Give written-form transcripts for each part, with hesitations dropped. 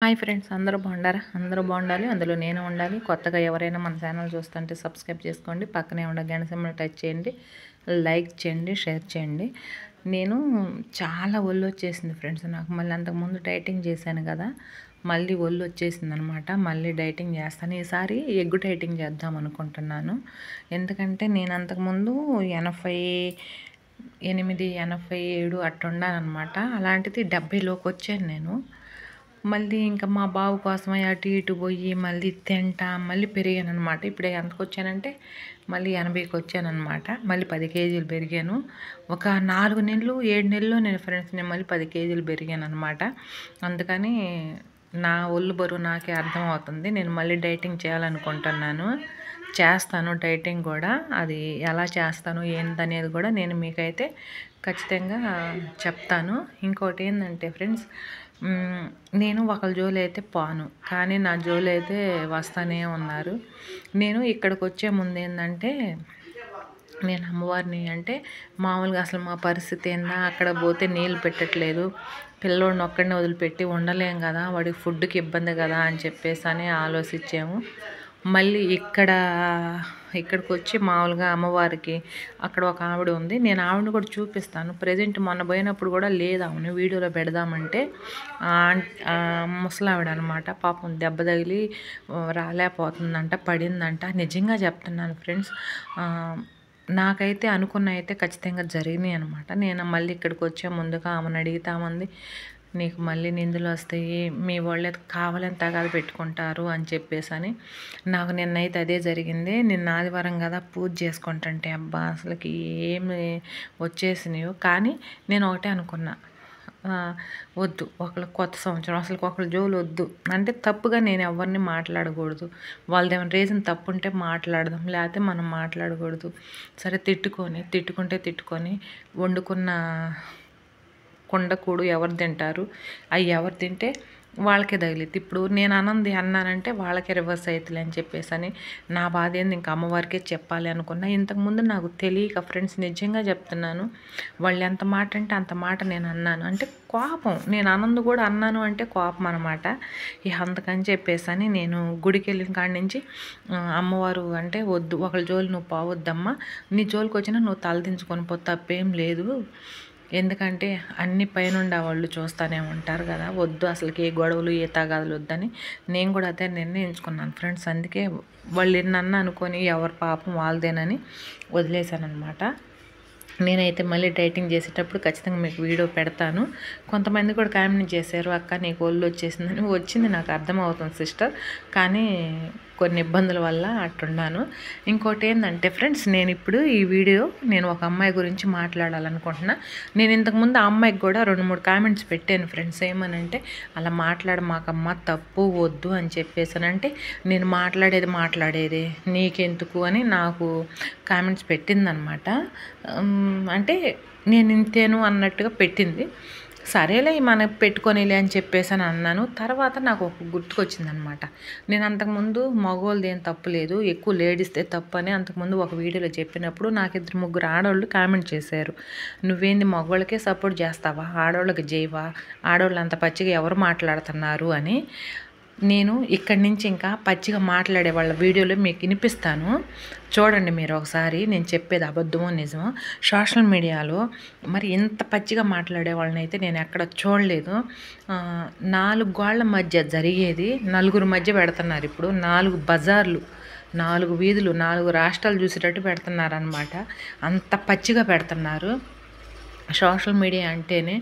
Hi friends, అందరూ బాగుండారా? అందరూ బాగుండాలి, అందులో నేను ఉండాలి. కొత్తగా ఎవరైనా మన ఛానల్ చూస్తుంటే సబ్స్క్రైబ్ చేసుకోండి, పక్కనే ఉండే గంట సింబల్ టచ్ చేయండి, లైక్ చేయండి, షేర్ చేయండి. నేను చాలా ఒళ్ళు వచ్చేసింది ఫ్రెండ్స్ నాకు. మళ్ళీ అంతకుముందు డైటింగ్ చేశాను కదా, మళ్ళీ ఒళ్ళు వచ్చేసింది అనమాట. మళ్ళీ డైటింగ్ చేస్తాను. ఈసారి ఎగ్ డైటింగ్ చేద్దాం అనుకుంటున్నాను. ఎందుకంటే నేను అంతకుముందు 88, 87 అట్లున్నానమాట. అలాంటిది 70లోకి వచ్చాను నేను. మళ్ళీ ఇంకా మా బాబు కోసమై అటు ఇటు పోయి మళ్ళీ తింటా మళ్ళీ పెరిగానమాట. ఇప్పుడు ఎంతకు వచ్చానంటే మళ్ళీ 80కి వచ్చానమాట. మళ్ళీ 10 కేజీలు పెరిగాను. ఒక 4 నెలలు 7 నెలల్లో నేను ఫ్రెండ్స్ నేను మళ్ళీ 10 కేజీలు పెరిగానమాట. అందుకని నా ఒళ్ళు బరువు నాకే అర్థమవుతుంది. నేను మళ్ళీ డైటింగ్ చేయాలనుకుంటున్నాను. చేస్తాను డైటింగ్ కూడా. అది ఎలా చేస్తాను ఏంటనేది కూడా నేను మీకైతే ఖచ్చితంగా చెప్తాను. ఇంకోటి ఏంటంటే ఫ్రెండ్స్, నేను ఒకళ్ళ జోలి అయితే పోను, కానీ నా జోలి అయితే వస్తూనే ఉన్నారు. నేను ఇక్కడికి వచ్చే ముందు ఏంటంటే, నేను అమ్మవారిని అంటే మామూలుగా అసలు మా పరిస్థితి ఏందా, అక్కడ పోతే నీళ్ళు పెట్టట్లేదు, పిల్లోడిని ఒక్కడిని వదిలిపెట్టి ఉండలేం కదా, వాడికి ఫుడ్కి ఇబ్బంది కదా అని చెప్పేసి అని ఆలోచించాము. మళ్ళీ ఇక్కడికి వచ్చి మామూలుగా అమ్మవారికి అక్కడ ఒక ఆవిడ ఉంది. నేను ఆవిడని కూడా చూపిస్తాను. ప్రజెంట్ మొన్న పోయినప్పుడు కూడా లేదు ఆమెను వీడియోలో పెడదామంటే ముసలావిడ అనమాట. పాపం దెబ్బ తగిలి రాలేకపోతుందంట, పడిందంట. నిజంగా చెప్తున్నాను ఫ్రెండ్స్, నాకైతే అనుకున్న అయితే ఖచ్చితంగా జరిగినాయి అనమాట. నేను మళ్ళీ ఇక్కడికి వచ్చే ముందుగా ఆమెను అడిగితామంది, నీకు మళ్ళీ నిందులు వస్తాయి, మీ వాళ్ళే కావాలని తగాదు పెట్టుకుంటారు అని చెప్పేసి అని. నాకు నిన్నైతే అదే జరిగింది. నిన్న ఆదివారం కదా, పూజ చేసుకుంటుంటే అబ్బా అసలుకి ఏమి వచ్చేసినాయో. కానీ నేను ఒకటే అనుకున్నా, వద్దు ఒకళ్ళకి కొత్త సంవత్సరం, అసలు ఒకళ్ళ జోలు వద్దు. అంటే తప్పుగా నేను ఎవరిని మాట్లాడకూడదు. వాళ్ళది ఏమైనా రీజన్ తప్పు ఉంటే మాట్లాడదాం, లేకపోతే మనం మాట్లాడకూడదు. సరే తిట్టుకుంటే వండుకున్న కుండకూడు ఎవరు తింటారు, అవి ఎవరు తింటే వాళ్ళకే తగిలిద్ది. ఇప్పుడు నేను అన్నానంటే వాళ్ళకే రివర్స్ అవుతుంది అని చెప్పేసి అని నా బాధ ఏంది ఇంకా అమ్మవారికే చెప్పాలి అనుకున్నా. ఇంతకుముందు నాకు తెలియక ఫ్రెండ్స్, నిజంగా చెప్తున్నాను, వాళ్ళు ఎంత మాట అంటే అంత మాట నేను అన్నాను. అంటే కోపం, నేను ఆనంద్ కూడా అన్నాను అంటే కోపం అనమాట. అందుకని చెప్పేసి అని నేను గుడికి వెళ్ళిన కాడి నుంచి అమ్మవారు అంటే వద్దు, ఒకళ్ళ జోలు నువ్వు పోవద్దమ్మా, నీ జోలికి వచ్చినా నువ్వు తలదించుకొని పో, తప్పేం లేదు. ఎందుకంటే అన్ని పైనుండి వాళ్ళు చూస్తూనే ఉంటారు కదా, వద్దు అసలుకి ఏ గొడవలు ఏ తగాదులు వద్దని నేను కూడా అదే నిర్ణయించుకున్నాను ఫ్రెండ్స్. అందుకే వాళ్ళు నన్ను అనుకొని ఎవరి పాపం వాళ్ళదేనని వదిలేశాను అనమాట. నేనైతే మళ్ళీ డైటింగ్ చేసేటప్పుడు ఖచ్చితంగా మీకు వీడియో పెడతాను. కొంతమంది కూడా కామెంట్ చేశారు, అక్క నీకు ఒళ్ళు వచ్చేసిందని. వచ్చింది, నాకు అర్థమవుతుంది సిస్టర్, కానీ కొన్ని ఇబ్బందుల వల్ల అట్టున్నాను. ఇంకోటి ఏంటంటే ఫ్రెండ్స్, నేను ఇప్పుడు ఈ వీడియో నేను ఒక అమ్మాయి గురించి మాట్లాడాలనుకుంటున్నా. నేను ఇంతకుముందు ఆ అమ్మాయికి కూడా 2-3 కామెంట్స్ పెట్టాను ఫ్రెండ్స్. ఏమనంటే, అలా మాకమ్మ, తప్పు వద్దు అని చెప్పేసానంటే, నేను మాట్లాడేది నీకెందుకు అని నాకు కామెంట్స్ పెట్టిందనమాట. అంటే నేను ఇంతేను అన్నట్టుగా పెట్టింది. సరేలే మనకు పెట్టుకొనిలే అని చెప్పేసి అని అన్నాను. తర్వాత నాకు ఒక గుర్తుకొచ్చిందనమాట. నేను అంతకుముందు మగవాళ్ళది ఏం తప్పు లేదు, ఎక్కువ లేడీస్దే తప్పు అని అంతకుముందు ఒక వీడియోలో చెప్పినప్పుడు నాకు 2-3 ఆడవాళ్ళు కామెంట్ చేశారు, నువ్వేంది మగవాళ్ళకే సపోర్ట్ చేస్తావా, ఆడవాళ్ళకి చేయవా, ఆడవాళ్ళు అంత పచ్చిగా ఎవరు మాట్లాడుతున్నారు అని. నేను ఇక్కడి నుంచి ఇంకా పచ్చిగా మాట్లాడే వాళ్ళ వీడియోలో మీకు వినిపిస్తాను, చూడండి మీరు ఒకసారి. నేను చెప్పేది అబద్ధమో నిజమో. సోషల్ మీడియాలో మరి ఇంత పచ్చిగా మాట్లాడే వాళ్ళని అయితే నేను ఎక్కడ చూడలేదు. 4 గోళ్ల మధ్య జరిగేది నలుగురు మధ్య పెడుతున్నారు. ఇప్పుడు 4 బజార్లు, 4 వీధులు, 4 రాష్ట్రాలు చూసేటట్టు పెడుతున్నారనమాట. అంత పచ్చిగా పెడుతున్నారు. సోషల్ మీడియా అంటేనే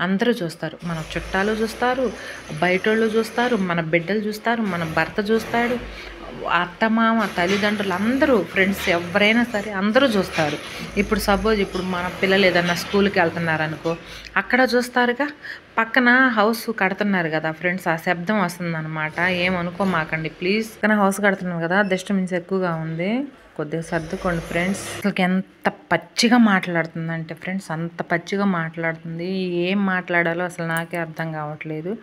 అందరూ చూస్తారు, మన చుట్టాలు చూస్తారు, బయటోళ్ళు చూస్తారు, మన బిడ్డలు చూస్తారు, మన భర్త చూస్తాడు, అత్తమామ, తల్లిదండ్రులు అందరూ, ఫ్రెండ్స్ ఎవరైనా సరే అందరూ చూస్తారు. ఇప్పుడు సపోజ్ ఇప్పుడు మన పిల్లలు ఏదన్నా స్కూల్కి వెళ్తున్నారనుకో, అక్కడ చూస్తారుగా. పక్కన హౌస్ కడుతున్నారు కదా ఫ్రెండ్స్, ఆ శబ్దం వస్తుందన్నమాట. ఏమనుకోమాకండి ప్లీజ్. పక్కన హౌస్ కడుతున్నారు కదా, డిస్టర్బెన్స్ ఎక్కువగా ఉంది, కొద్దిగా సర్దుకోండి ఫ్రెండ్స్. అసలు ఎంత పచ్చిగా మాట్లాడుతుందంటే ఫ్రెండ్స్, అంత పచ్చిగా మాట్లాడుతుంది. ఏం మాట్లాడాలో అసలు నాకే అర్థం కావట్లేదు.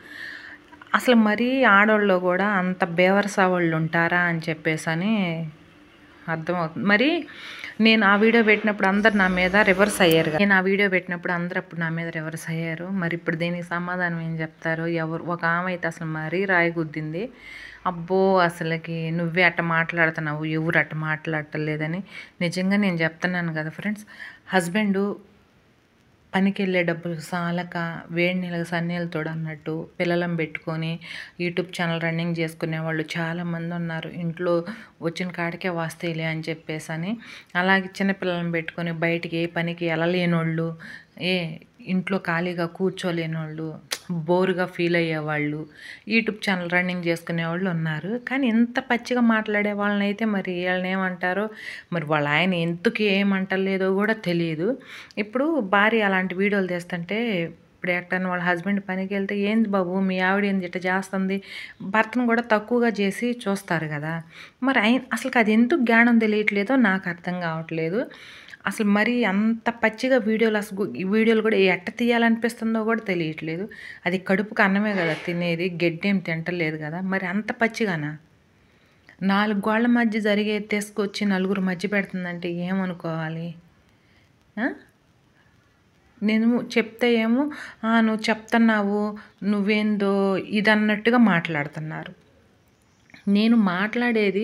అసలు మరీ ఆడవాళ్ళు కూడా అంత బేవరసా వాళ్ళు ఉంటారా అని చెప్పేసి అని అర్థమవుతుంది. మరి నేను ఆ వీడియో పెట్టినప్పుడు అందరు నా మీద రివర్స్ అయ్యారు కదా. నేను ఆ వీడియో పెట్టినప్పుడు అందరు అప్పుడు నా మీద రివర్స్ అయ్యారు. మరి ఇప్పుడు దీనికి సమాధానం ఏం చెప్తారు? ఒక ఆమె అయితే అసలు మరీ రాయి గుద్దింది. అబ్బో అసలుకి నువ్వే అట్ట మాట్లాడుతున్నావు, ఎవరు అట్ట మాట్లాడటలేదని. నిజంగా నేను చెప్తున్నాను కదా ఫ్రెండ్స్, హస్బెండు పనికి వెళ్ళే డబ్బులు సాలక వేడి నీళ్ళకి సన్నీళ్ళు తోడు అన్నట్టు పిల్లలను పెట్టుకొని యూట్యూబ్ ఛానల్ రన్నింగ్ చేసుకునే వాళ్ళు చాలామంది ఉన్నారు. ఇంట్లో వచ్చిన కాడికే వాస్తేలే అని చెప్పేసి అని. అలాగే చిన్నపిల్లలను పెట్టుకొని బయటికి ఏ పనికి వెళ్ళలేనోళ్ళు, ఇంట్లో ఖాళీగా కూర్చోలేనోళ్ళు, బోరుగా ఫీల్ అయ్యేవాళ్ళు యూట్యూబ్ ఛానల్ రన్నింగ్ చేసుకునే వాళ్ళు ఉన్నారు. కానీ ఇంత పచ్చిగా మాట్లాడే వాళ్ళని అయితే మరి వీళ్ళని ఏమంటారో, మరి వాళ్ళ ఆయన ఎందుకు ఏమంటలేదో కూడా తెలియదు. ఇప్పుడు భార్య అలాంటి వీడియోలు తీస్తుంటే ఇప్పుడు ఎక్కడన్నా వాళ్ళ హస్బెండ్ పనికి వెళ్తే, ఏంది బాబు మీ ఆవిడ ఏంది ఇట్లా చేస్తుంది, భర్తను కూడా తక్కువగా చేసి చూస్తారు కదా. మరి అసలు అది ఎందుకు జ్ఞానం తెలియట్లేదో నాకు అర్థం కావట్లేదు. అసలు మరి అంత పచ్చిగా వీడియోలు, అసలు ఈ వీడియోలు కూడా ఎట్ట తీయాలనిపిస్తుందో కూడా తెలియట్లేదు. అది కడుపుకి అన్నమే కదా తినేది, గడ్డేం తింటలేదు కదా. మరి అంత పచ్చిగానా? 4 గోళ్ల మధ్య జరిగే తీసుకొచ్చి నలుగురు మధ్య పెడుతుందంటే ఏమనుకోవాలి? నేను చెప్తే ఏమో నువ్వు చెప్తున్నావు, నువ్వేందో ఇదన్నట్టుగా మాట్లాడుతున్నారు. నేను మాట్లాడేది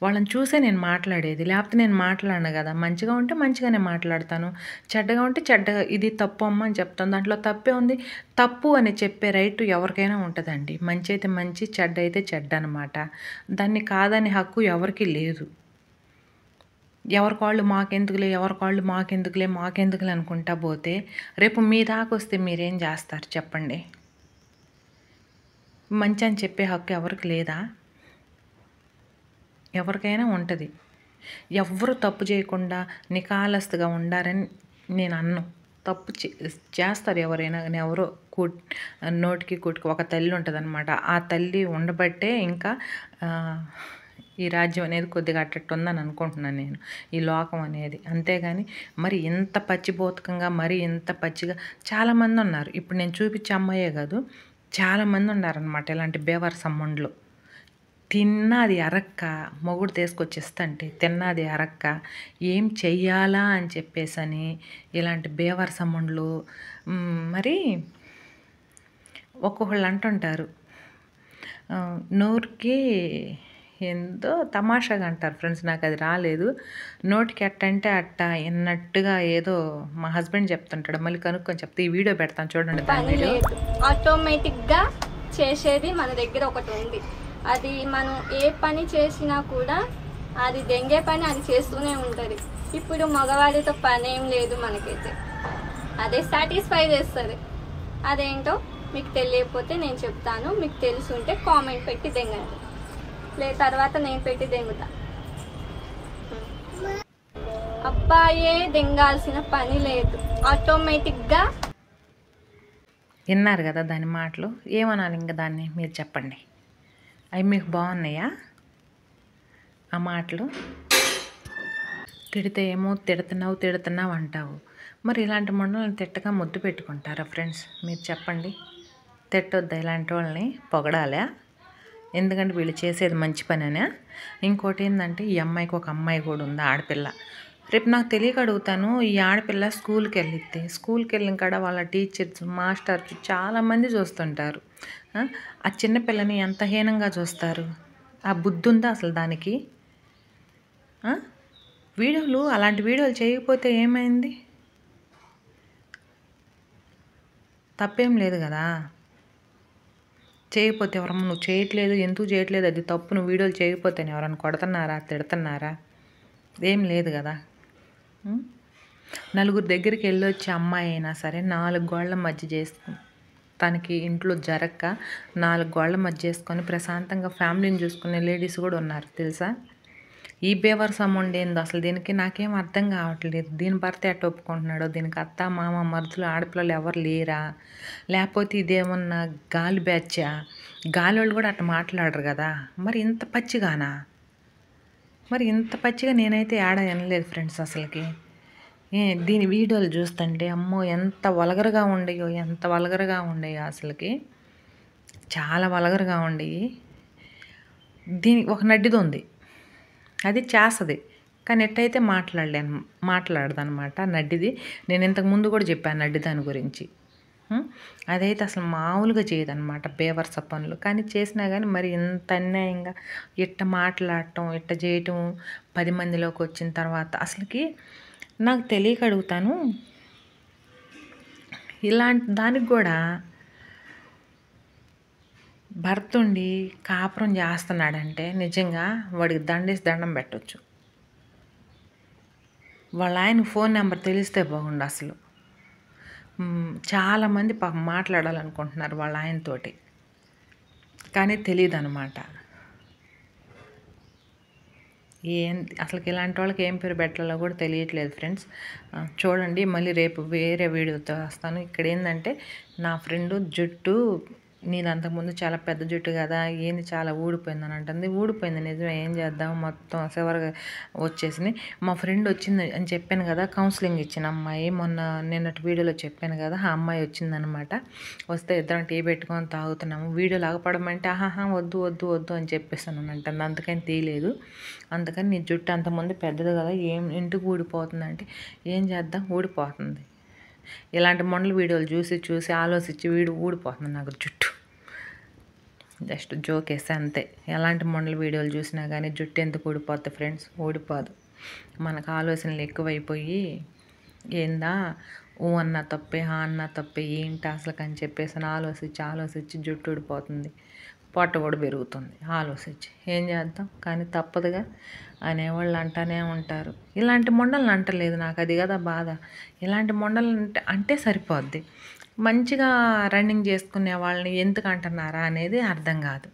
వాళ్ళని చూసే నేను మాట్లాడేది, లేకపోతే నేను మాట్లాడను కదా. మంచిగా ఉంటే మంచిగానే మాట్లాడతాను, చెడ్డగా ఉంటే చెడ్డగా, ఇది తప్పు అమ్మ అని చెప్తాను. దాంట్లో తప్పే ఉంది. తప్పు అని చెప్పే రైట్ ఎవరికైనా ఉంటుందండి. మంచి అయితే మంచి, చెడ్డ అయితే చెడ్డ అనమాట. దాన్ని కాదని హక్కు ఎవరికి లేదు. ఎవరికాళ్ళు మాకెందుకులే అనుకుంటా పోతే రేపు మీ దాకా వస్తే మీరేం చేస్తారు చెప్పండి? మంచి అని చెప్పే హక్కు ఎవరికి లేదా? ఎవరికైనా ఉంటుంది. ఎవ్వరు తప్పు చేయకుండా నికాలస్తుగా ఉండారని నేను అన్ను. తప్పు చేస్తారు ఎవరైనా కానీ. ఎవరో నోటికి కూటికి ఒక తల్లి ఉంటుందన్నమాట. ఆ తల్లి ఉండబట్టే ఇంకా ఈ రాజ్యం అనేది కొద్దిగా అట్టట్టు ఉందని అనుకుంటున్నాను నేను, ఈ లోకం అనేది. అంతేగాని మరి ఇంత పచ్చిబోతకంగా, మరి ఇంత పచ్చిగా చాలామంది ఉన్నారు. ఇప్పుడు నేను చూపించే అమ్మాయే కాదు, చాలామంది ఉన్నారనమాట ఇలాంటి బేవర్ సంబంధులు. తిన్నది అరక్క మొగుడు తీసుకొచ్చిస్తంటే తిన్నది అరక్క ఏం చెయ్యాలా అని చెప్పేసని ఇలాంటి బేవర్ సంబంధులు. మరి ఒక్కొక్కళ్ళు అంటుంటారు, నోరుకి ఎంతో తమాషాగా అంటారు ఫ్రెండ్స్, నాకు అది రాలేదు. నోటికి ఎట్టంటే అట్ట ఎన్నట్టుగా ఏదో మా హస్బెండ్ చెప్తుంటాడు. మళ్ళీ కనుక్కొని చెప్తే ఈ వీడియో పెడతాను చూడండి. ఆటోమేటిక్గా చేసేది మన దగ్గర ఒకటి ఉంది. అది మనం ఏ పని చేసినా కూడా అది దెంగే పని అది చేస్తూనే ఉంటుంది. ఇప్పుడు మగవాడితో పని ఏం లేదు మనకైతే, అదే సాటిస్ఫై చేస్తుంది. అదేంటో మీకు తెలియకపోతే నేను చెప్తాను, మీకు తెలుసుంటే కామెంట్ పెట్టి దెంగండి, లేదు తర్వాత నేను పెట్టి దెంగుతా. అబ్బాయే దెంగాల్సిన పని లేదు, ఆటోమేటిక్గా. విన్నారు కదా దాని మాటలు, ఏమనాలి ఇంకా దాన్ని మీరు చెప్పండి. అవి మీకు బాగున్నాయా ఆ మాటలు? తిడితే ఏమో తిడుతున్నావు అంటావు. మరి ఇలాంటి మండలను తిట్టగా ముద్దు పెట్టుకుంటారా ఫ్రెండ్స్? మీరు చెప్పండి. తిట్టొద్దా ఇలాంటి వాళ్ళని? పొగడాలా? ఎందుకంటే వీళ్ళు చేసేది మంచి పనేనా? ఇంకోటి ఏంటంటే ఈ అమ్మాయికి ఒక అమ్మాయి కూడా ఉంది, ఆడపిల్ల. రేపు నాకు తెలియక అడుగుతాను, ఈ ఆడపిల్ల స్కూల్కి వెళ్ళిన కాడ వాళ్ళ టీచర్స్, మాస్టర్స్ చాలామంది చూస్తుంటారు. ఆ చిన్నపిల్లని ఎంత హీనంగా చూస్తారు. ఆ బుద్ధి ఉందా అసలు దానికి? అలాంటి వీడియోలు చేయకపోతే ఏమైంది? తప్పేం లేదు కదా. చేయకపోతే ఎవరమ్మా నువ్వు చేయట్లేదు, ఎందుకు చేయట్లేదు, అది తప్పు, నువ్వు వీడియోలు చేయకపోతే ఎవరన్నా కొడుతున్నారా, తిడుతున్నారా? ఏం లేదు కదా. నలుగురు దగ్గరికి వెళ్ళొచ్చే అమ్మాయి అయినా సరే 4 గోళ్ల మధ్య చేసుకుని, తనకి ఇంట్లో జరక్క 4 గోళ్ల మధ్య చేసుకొని ప్రశాంతంగా ఫ్యామిలీని చూసుకునే లేడీస్ కూడా ఉన్నారు తెలుసా. ఈ బేవర్ సంబంధం ఏందో అసలు దీనికి నాకేం అర్థం కావట్లేదు. దీని భర్త ఎట్ట ఒప్పుకుంటున్నాడో, దీనికి అత్త మామ మరుదులు ఆడపిల్లలు ఎవరు లేరా, లేకపోతే ఇదేమన్నా గాలి బ్యాచా? గాలి వాళ్ళు కూడా అట్ట మాట్లాడరు కదా. మరి ఇంత పచ్చిగానా? మరి ఇంత పచ్చిగా నేనైతే ఏడా వినలేదు ఫ్రెండ్స్ అసలుకి. దీని వీడియోలు చూస్తుంటే అమ్మో ఎంత వల్గర్గా ఉండేయో అసలుకి, చాలా వల్గర్గా ఉండేవి. దీనికి ఒక నడ్డిది ఉంది, అది చేస్తుంది కానీ ఎట్టయితే మాట్లాడదనమాట నడ్డిది. నేను ఇంతకు ముందు కూడా చెప్పాను నడ్డి దాని గురించి. అదైతే అసలు మామూలుగా చేయదనమాట బేవర్స పనులు. కానీ చేసినా కానీ మరి ఇంత అన్యాయంగా ఇట్ట మాట్లాడటం, ఇట్ట చేయటం 10 మందిలోకి వచ్చిన తర్వాత అసలుకి నాకు తెలియక అడుగుతాను. ఇలాంటి దానికి కూడా భర్త ఉండి కాపురం చేస్తున్నాడంటే నిజంగా వాడికి దండం పెట్టొచ్చు. వాళ్ళ ఆయన ఫోన్ నెంబర్ తెలిస్తే బాగుండు అసలు. చాలామంది పాపం మాట్లాడాలనుకుంటున్నారు వాళ్ళ ఆయనతోటి, కానీ తెలియదు అనమాట. అసలుకి ఇలాంటి వాళ్ళకి ఏం పేరు పెట్టాలో కూడా తెలియట్లేదు ఫ్రెండ్స్. చూడండి, మళ్ళీ రేపు వేరే వీడియోతో వస్తాను. ఇక్కడ ఏంటంటే నా ఫ్రెండు జుట్టు నీది అంతకుముందు చాలా పెద్ద జుట్టు కదా, ఏంది చాలా ఊడిపోయిందని అంటుంది. ఊడిపోయింది నిజమే, ఏం చేద్దాం, మొత్తం చివరిగా వచ్చేసింది. మా ఫ్రెండ్ వచ్చింది అని చెప్పాను కదా, కౌన్సిలింగ్ ఇచ్చిన అమ్మాయి, మొన్న నిన్నటి వీడియోలో చెప్పాను కదా, ఆ అమ్మాయి వచ్చిందనమాట. వస్తే ఇద్దరం టీ పెట్టుకొని తాగుతున్నాము. వీడియోలు ఆగపడమంటే వద్దు వద్దు వద్దు అని చెప్పేసాను అంటుంది. అందుకని తీయలేదు. అందుకని నీ జుట్టు అంతకుముందు పెద్దది కదా, ఇంటికి ఊడిపోతుంది అంటే ఏం చేద్దాం, ఊడిపోతుంది. ఇలాంటి మొండల వీడియోలు చూసి ఆలోచించి ఊడిపోతుంది నాకు జుట్టు. జస్ట్ జోక్ వేస్తే అంతే. ఎలాంటి మొండల వీడియోలు చూసినా కానీ జుట్టు ఎందుకు ఊడిపోద్ది ఫ్రెండ్స్? ఊడిపోదు. మనకు ఆలోచనలు ఎక్కువైపోయి ఏందా అన్న తప్పే, అన్న తప్పే, ఏంటి అసలు అని చెప్పేసి ఆలోచించి జుట్టు ఊడిపోతుంది, పొట్ట కూడా పెరుగుతుంది. ఆలోచించి ఏం చేద్దాం, కానీ తప్పదుగా. అనేవాళ్ళు అంటానే ఉంటారు. ఇలాంటి మొండలను అంటలేదు, నాకు అది కదా బాధ. ఇలాంటి మొండలు అంటే సరిపోద్ది. మంచిగా రన్నింగ్ చేసుకునే వాళ్ళని ఎందుకు అంటున్నారా అనేది అర్థం కాదు.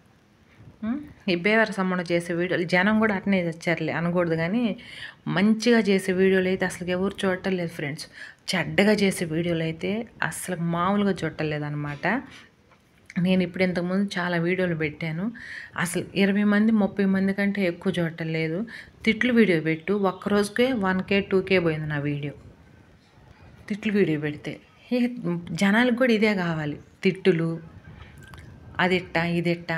ఈ బేవర సమ్మను చేసే వీడియోలు జనం కూడా అట్నే తెచ్చారులే అనకూడదు, కానీ మంచిగా చేసే వీడియోలు అయితే అసలు ఎవరు చూడటలేదు ఫ్రెండ్స్. చెడ్డగా చేసే వీడియోలు అయితే అసలు మామూలుగా చూడటలేదు అనమాట. నేను ఇప్పుడు ఇంతకుముందు చాలా వీడియోలు పెట్టాను, అసలు 20 మంది 30 మంది కంటే ఎక్కువ చూడటలేదు. తిట్లు వీడియో పెట్టు, ఒక్కరోజుకే 1K 2K పోయింది నా వీడియో. తిట్లు వీడియో పెడితే జనాలకు కూడా ఇదే కావాలి, తిట్టులు, అదిట్టా ఇదిట్టా,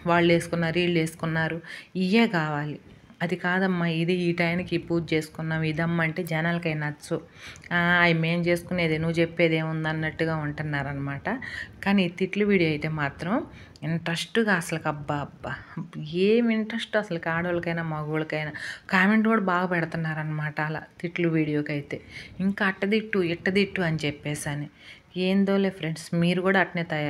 వాళ్ళు వేసుకున్నారు వీళ్ళు వేసుకున్నారు, ఇవే కావాలి. అది కాదమ్మా, ఇది ఈ టైంకి పూజ చేసుకున్నాం ఇదమ్మా అంటే జనాలకై నచ్చు. అవి మేము చేసుకునేది నువ్వు చెప్పేది ఏముంది అన్నట్టుగా ఉంటున్నారనమాట. కానీ ఈ తిట్లు వీడియో అయితే మాత్రం ఇంట్రెస్ట్గా అసలు అబ్బా ఏం ఇంట్రెస్ట్ అసలు, ఆడవాళ్ళకైనా మగవాళ్ళకైనా. కామెంట్ కూడా బాగా పెడుతున్నారనమాట అలా తిట్లు వీడియోకి అయితే. ఇంకా అట్టదిట్టు ఇట్టదిట్టు అని చెప్పేసి అని. ఏందోలే ఫ్రెండ్స్, మీరు కూడా అట్నే తయారు.